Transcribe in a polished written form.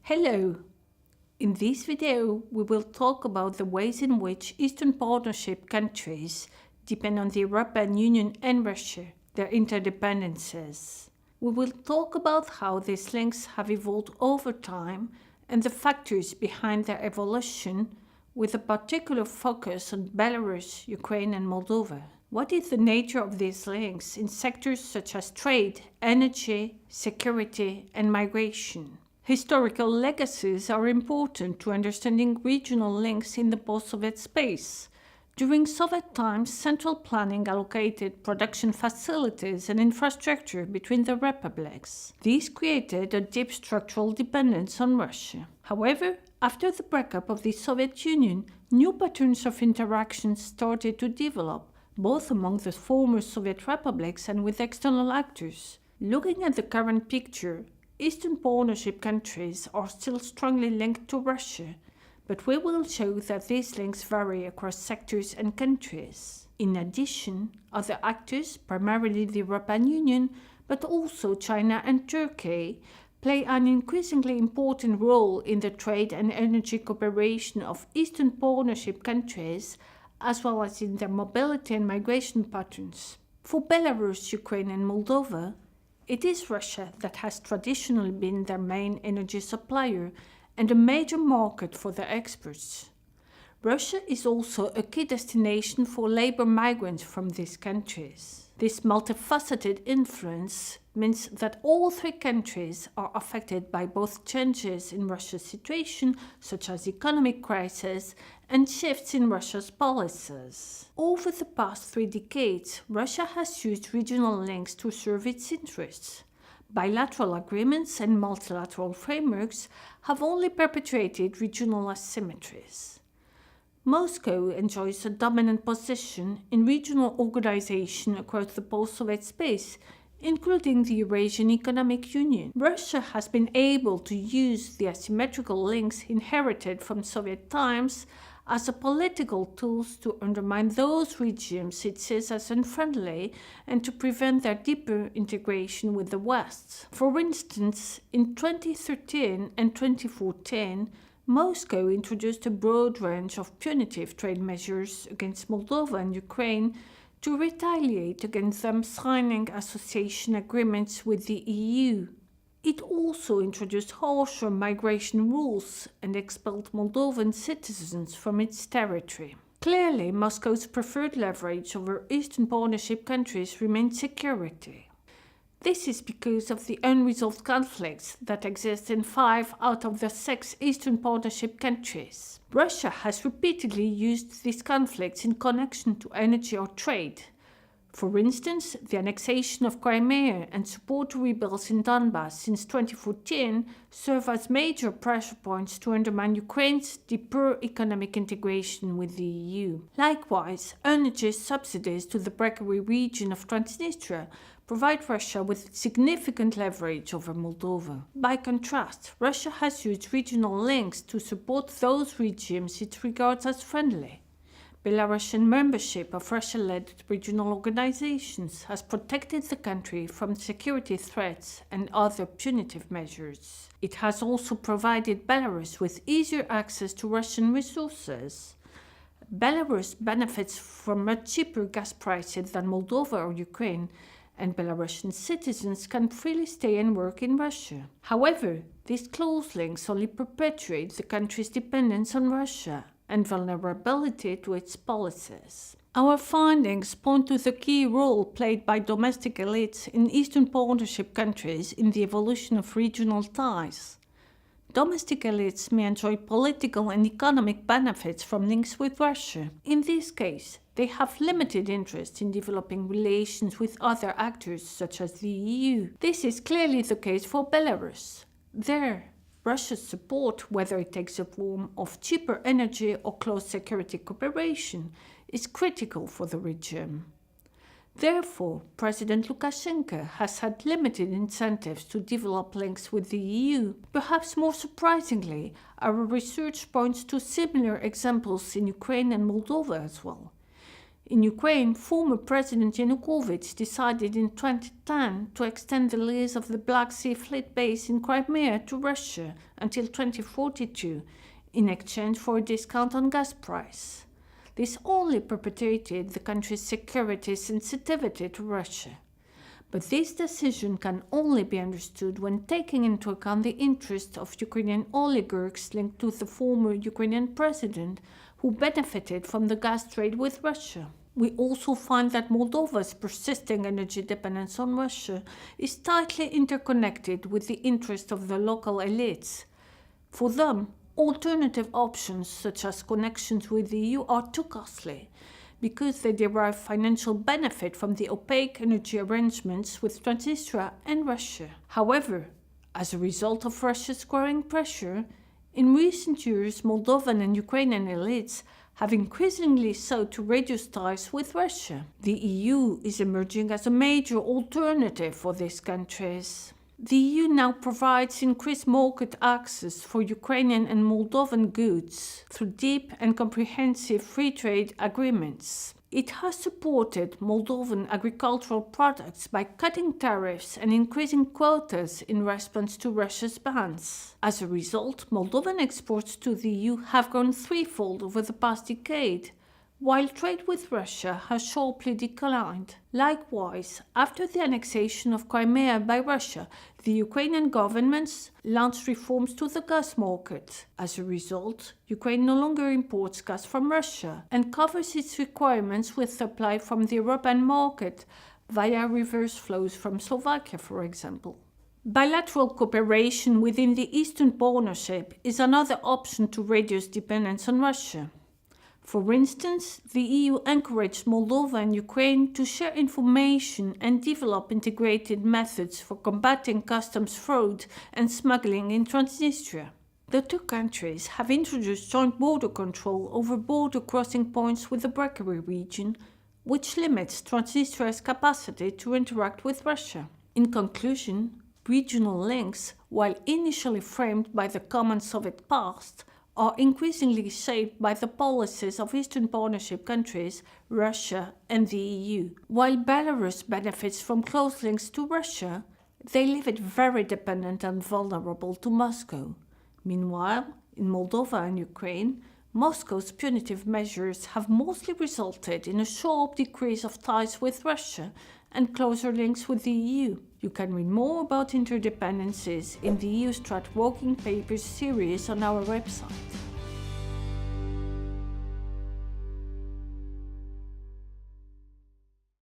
Hello! In this video, we will talk about the ways in which Eastern Partnership countries depend on the European Union and Russia, their interdependencies. We will talk about how these links have evolved over time and the factors behind their evolution, with a particular focus on Belarus, Ukraine, and Moldova. What is the nature of these links in sectors such as trade, energy, security, and migration? Historical legacies are important to understanding regional links in the post-Soviet space. During Soviet times, central planning allocated production facilities and infrastructure between the republics. This created a deep structural dependence on Russia. However, after the breakup of the Soviet Union, new patterns of interaction started to develop, both among the former Soviet republics and with external actors. Looking at the current picture, Eastern Partnership countries are still strongly linked to Russia, but we will show that these links vary across sectors and countries. In addition, other actors, primarily the European Union, but also China and Turkey, play an increasingly important role in the trade and energy cooperation of Eastern Partnership countries, as well as in their mobility and migration patterns. For Belarus, Ukraine, and Moldova, it is Russia that has traditionally been their main energy supplier and a major market for their exports. Russia is also a key destination for labor migrants from these countries. This multifaceted influence means that all three countries are affected by both changes in Russia's situation, such as economic crisis, and shifts in Russia's policies. Over the past 3 decades, Russia has used regional links to serve its interests. Bilateral agreements and multilateral frameworks have only perpetuated regional asymmetries. Moscow enjoys a dominant position in regional organization across the post-Soviet space, including the Eurasian Economic Union. Russia has been able to use the asymmetrical links inherited from Soviet times as a political tool to undermine those regimes it sees as unfriendly and to prevent their deeper integration with the West. For instance, in 2013 and 2014, Moscow introduced a broad range of punitive trade measures against Moldova and Ukraine to retaliate against them signing association agreements with the EU. It also introduced harsher migration rules and expelled Moldovan citizens from its territory. Clearly, Moscow's preferred leverage over Eastern Partnership countries remains security. This is because of the unresolved conflicts that exist in 5 out of the 6 Eastern Partnership countries. Russia has repeatedly used these conflicts in connection to energy or trade. For instance, the annexation of Crimea and support to rebels in Donbass since 2014 serve as major pressure points to undermine Ukraine's deeper economic integration with the EU. Likewise, energy subsidies to the breakaway region of Transnistria provide Russia with significant leverage over Moldova. By contrast, Russia has used regional links to support those regimes it regards as friendly. Belarusian membership of Russia-led regional organizations has protected the country from security threats and other punitive measures. It has also provided Belarus with easier access to Russian resources. Belarus benefits from much cheaper gas prices than Moldova or Ukraine, and Belarusian citizens can freely stay and work in Russia. However, these close links only perpetuate the country's dependence on Russia and vulnerability to its policies. Our findings point to the key role played by domestic elites in Eastern Partnership countries in the evolution of regional ties. Domestic elites may enjoy political and economic benefits from links with Russia. In this case, they have limited interest in developing relations with other actors such as the EU. This is clearly the case for Belarus. There, Russia's support, whether it takes the form of cheaper energy or close security cooperation, is critical for the regime. Therefore, President Lukashenko has had limited incentives to develop links with the EU. Perhaps more surprisingly, our research points to similar examples in Ukraine and Moldova as well. In Ukraine, former President Yanukovych decided in 2010 to extend the lease of the Black Sea Fleet base in Crimea to Russia until 2042 in exchange for a discount on gas price. This only perpetuated the country's security sensitivity to Russia. But this decision can only be understood when taking into account the interests of Ukrainian oligarchs linked to the former Ukrainian president who benefited from the gas trade with Russia. We also find that Moldova's persisting energy dependence on Russia is tightly interconnected with the interests of the local elites. For them, alternative options such as connections with the EU are too costly, because they derive financial benefit from the opaque energy arrangements with Transnistria and Russia. However, as a result of Russia's growing pressure, in recent years Moldovan and Ukrainian elites have increasingly sought to reduce ties with Russia. The EU is emerging as a major alternative for these countries. The EU now provides increased market access for Ukrainian and Moldovan goods through deep and comprehensive free trade agreements. It has supported Moldovan agricultural products by cutting tariffs and increasing quotas in response to Russia's bans. As a result, Moldovan exports to the EU have grown threefold over the past decade, while trade with Russia has sharply declined. Likewise, after the annexation of Crimea by Russia, the Ukrainian government launched reforms to the gas market. As a result, Ukraine no longer imports gas from Russia and covers its requirements with supply from the European market via reverse flows from Slovakia, for example. Bilateral cooperation within the Eastern Partnership is another option to reduce dependence on Russia. For instance, the EU encouraged Moldova and Ukraine to share information and develop integrated methods for combating customs fraud and smuggling in Transnistria. The two countries have introduced joint border control over border crossing points with the Brekery region, which limits Transnistria's capacity to interact with Russia. In conclusion, regional links, while initially framed by the common Soviet past, are increasingly shaped by the policies of Eastern Partnership countries, Russia and the EU. While Belarus benefits from close links to Russia, they leave it very dependent and vulnerable to Moscow. Meanwhile, in Moldova and Ukraine, Moscow's punitive measures have mostly resulted in a sharp decrease of ties with Russia and closer links with the EU. You can read more about interdependencies in the EU STRAT Working Papers series on our website.